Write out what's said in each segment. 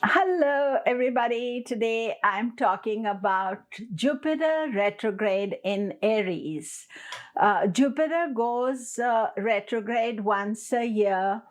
Hello, everybody. Today I'm talking about Jupiter retrograde in Aries. Jupiter goes retrograde once a year,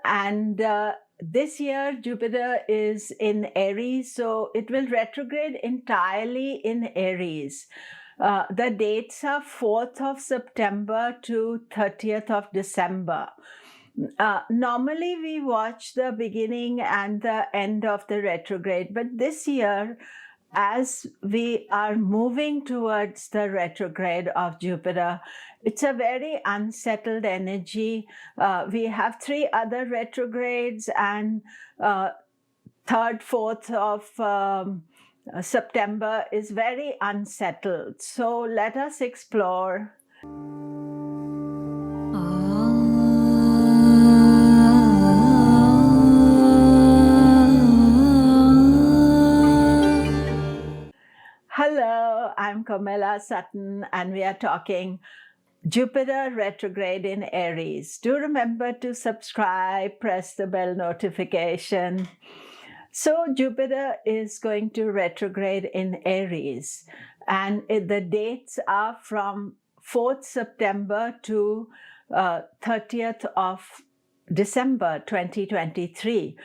and this year Jupiter is in Aries, so it will retrograde entirely in Aries. The dates are 4th of September to 30th of December. Normally, we watch the beginning and the end of the retrograde, but this year, as we are moving towards the retrograde of Jupiter, it's a very unsettled energy. We have three other retrogrades, and third, 4th of September is very unsettled. So let us explore. Hello, I'm Komilla Sutton, and we are talking Jupiter retrograde in Aries. Do remember to subscribe, press the bell notification. So Jupiter is going to retrograde in Aries, and the dates are from 4th September to 30th of December 2023.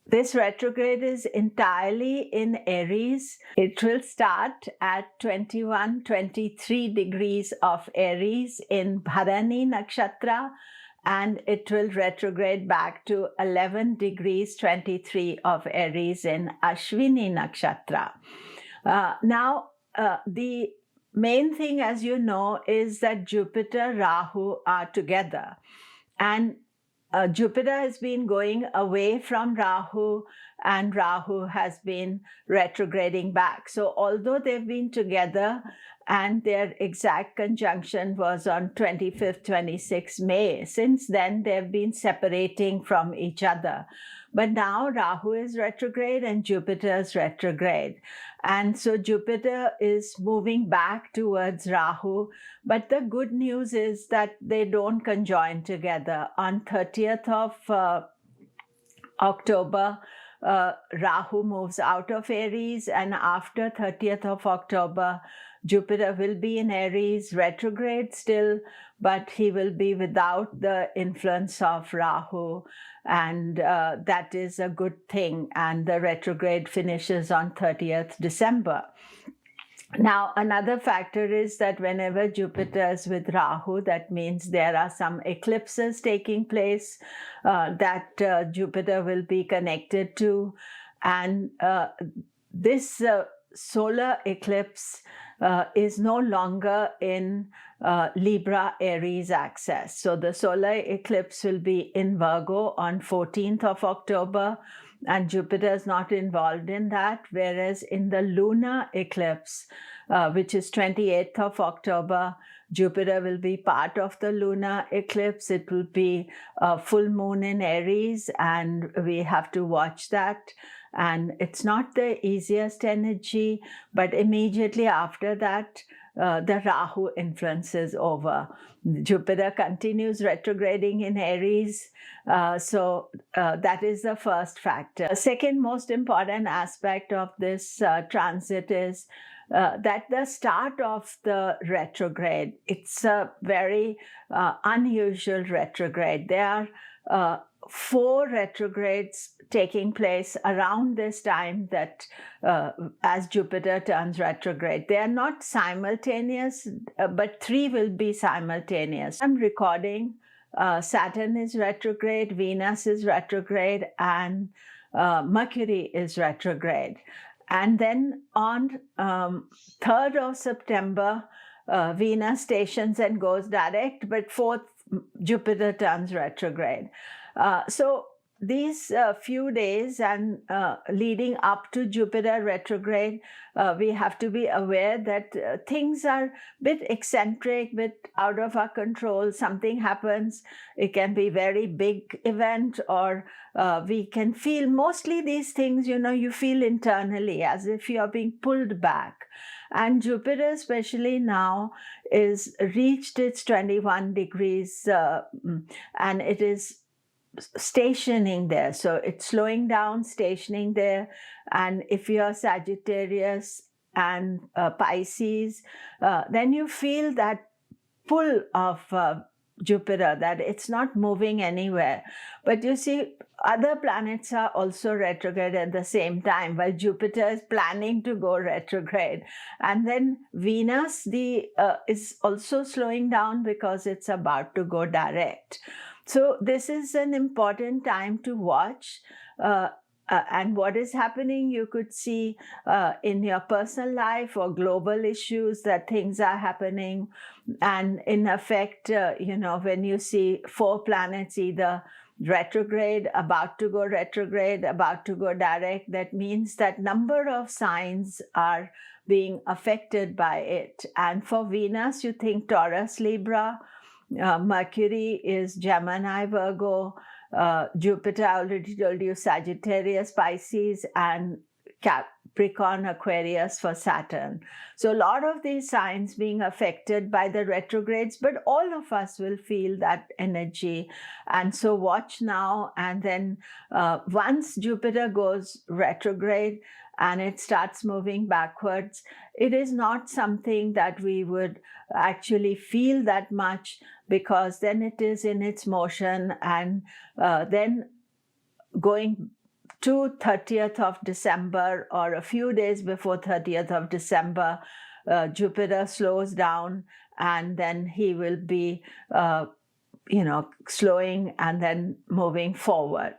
This retrograde is entirely in Aries. It will start at 23 degrees of Aries in Bharani Nakshatra, and it will retrograde back to 11 degrees 23 of Aries in Ashwini Nakshatra. Now, the main thing, as you know, is that Jupiter, Rahu are together. And Jupiter has been going away from Rahu, and Rahu has been retrograding back. So although they've been together and their exact conjunction was on 25th, 26th May, since then they've been separating from each other. But now Rahu is retrograde and Jupiter is retrograde. And so Jupiter is moving back towards Rahu. But the good news is that they don't conjoin together. On 30th of October, Rahu moves out of Aries, and after 30th of October, Jupiter will be in Aries, retrograde still, but he will be without the influence of Rahu, and that is a good thing. And the retrograde finishes on 30th December. Now, another factor is that whenever Jupiter is with Rahu, that means there are some eclipses taking place that Jupiter will be connected to. And this solar eclipse is no longer in Libra Aries axis. So the solar eclipse will be in Virgo on 14th of October, and Jupiter is not involved in that. Whereas in the lunar eclipse, which is 28th of October, Jupiter will be part of the lunar eclipse. It will be a full moon in Aries, and we have to watch that. And it's not the easiest energy, but immediately after that, the Rahu influence is over. Jupiter continues retrograding in Aries, so that is the first factor. The second most important aspect of this transit is that the start of the retrograde, it's a very unusual retrograde. There are 4 retrogrades taking place around this time that as Jupiter turns retrograde. They are not simultaneous, but 3 will be simultaneous. I'm recording, Saturn is retrograde, Venus is retrograde, and Mercury is retrograde. And then on 3rd of September, Venus stations and goes direct, but 4th, Jupiter turns retrograde. So these few days and leading up to Jupiter retrograde, we have to be aware that things are a bit eccentric, bit out of our control. Something happens. It can be a very big event, or we can feel mostly these things, you feel internally as if you're being pulled back. And Jupiter, especially now, is reached its 21 degrees and it is stationing there. So it's slowing down, stationing there. And if you're Sagittarius and Pisces, then you feel that pull of Jupiter, that it's not moving anywhere. But you see, other planets are also retrograde at the same time, while Jupiter is planning to go retrograde. And then Venus is also slowing down because it's about to go direct. So this is an important time to watch. And what is happening, you could see in your personal life or global issues, that things are happening. And in effect, when you see 4 planets either retrograde, about to go retrograde, about to go direct, that means that number of signs are being affected by it. And for Venus, you think Taurus, Libra, Mercury is Gemini, Virgo, Jupiter, I already told you, Sagittarius, Pisces, and Capricorn, Aquarius for Saturn. So a lot of these signs being affected by the retrogrades, but all of us will feel that energy. And so watch now. And then once Jupiter goes retrograde and it starts moving backwards, it is not something that we would actually feel that much, because then it is in its motion. And then going to 30th of December or a few days before 30th of December, Jupiter slows down, and then he will be, slowing and then moving forward.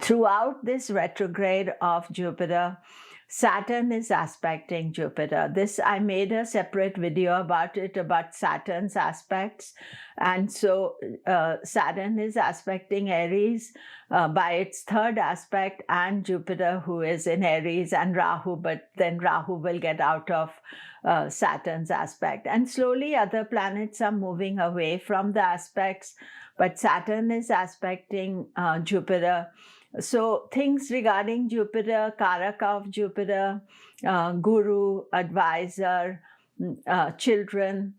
Throughout this retrograde of Jupiter, Saturn is aspecting Jupiter. This, I made a separate video about it, about Saturn's aspects. And so Saturn is aspecting Aries by its 3rd aspect, and Jupiter, who is in Aries, and Rahu, but then Rahu will get out of Saturn's aspect. And slowly other planets are moving away from the aspects, but Saturn is aspecting Jupiter. So things regarding Jupiter, Karaka of Jupiter, Guru, advisor, children,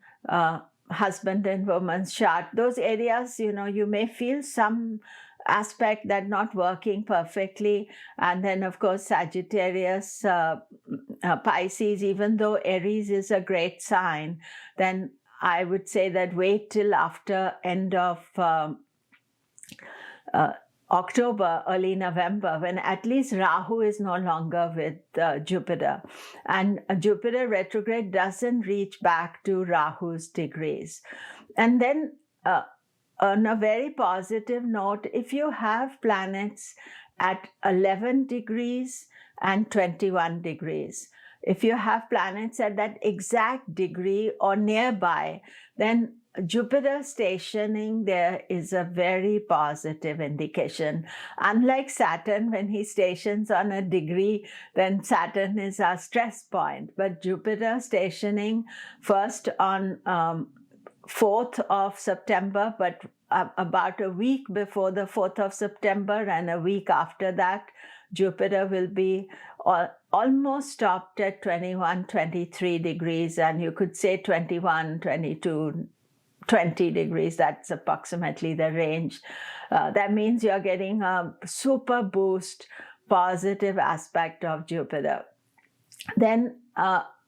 husband and woman's chart, those areas, you may feel some aspect that not working perfectly. And then, of course, Sagittarius, Pisces, even though Aries is a great sign, then I would say that wait till after end of October, early November, when at least Rahu is no longer with Jupiter. And Jupiter retrograde doesn't reach back to Rahu's degrees. And then on a very positive note, if you have planets at 11 degrees and 21 degrees, if you have planets at that exact degree or nearby, then Jupiter stationing there is a very positive indication. Unlike Saturn, when he stations on a degree, then Saturn is our stress point. But Jupiter stationing first on 4th of September, but about a week before the 4th of September and a week after that, Jupiter will be almost stopped at 21, 23 degrees, and you could say 21, 22, 20 degrees, that's approximately the range. That means you're getting a super boost, positive aspect of Jupiter. Then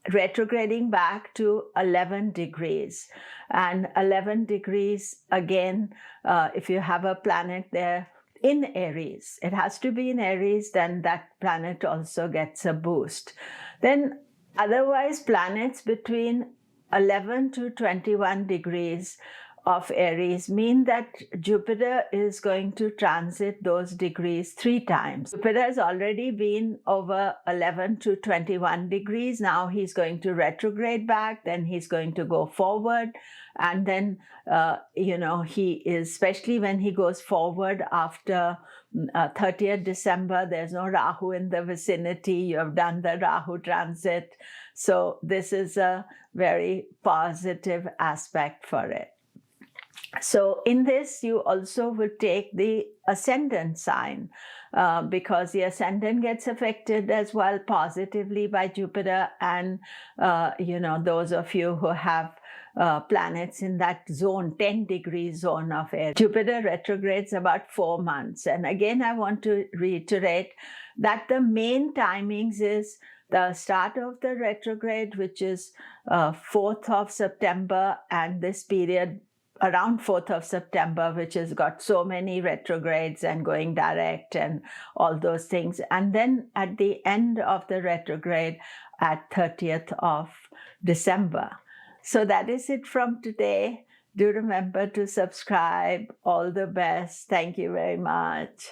retrograding back to 11 degrees. And 11 degrees, again, if you have a planet there in Aries, it has to be in Aries, then that planet also gets a boost. Then otherwise, planets between 11 to 21 degrees of Aries mean that Jupiter is going to transit those degrees 3 times. Jupiter has already been over 11 to 21 degrees. Now he's going to retrograde back, then he's going to go forward. And then, he is, especially when he goes forward after 30th December, there's no Rahu in the vicinity. You have done the Rahu transit. So this is a very positive aspect for it. So in this, you also will take the ascendant sign, because the ascendant gets affected as well positively by Jupiter, and those of you who have planets in that zone, 10-degree zone of Aries. Jupiter retrogrades about 4 months. And again, I want to reiterate that the main timings is the start of the retrograde, which is 4th of September, and this period around 4th of September, which has got so many retrogrades and going direct and all those things. And then at the end of the retrograde at 30th of December. So that is it from today. Do remember to subscribe. All the best. Thank you very much.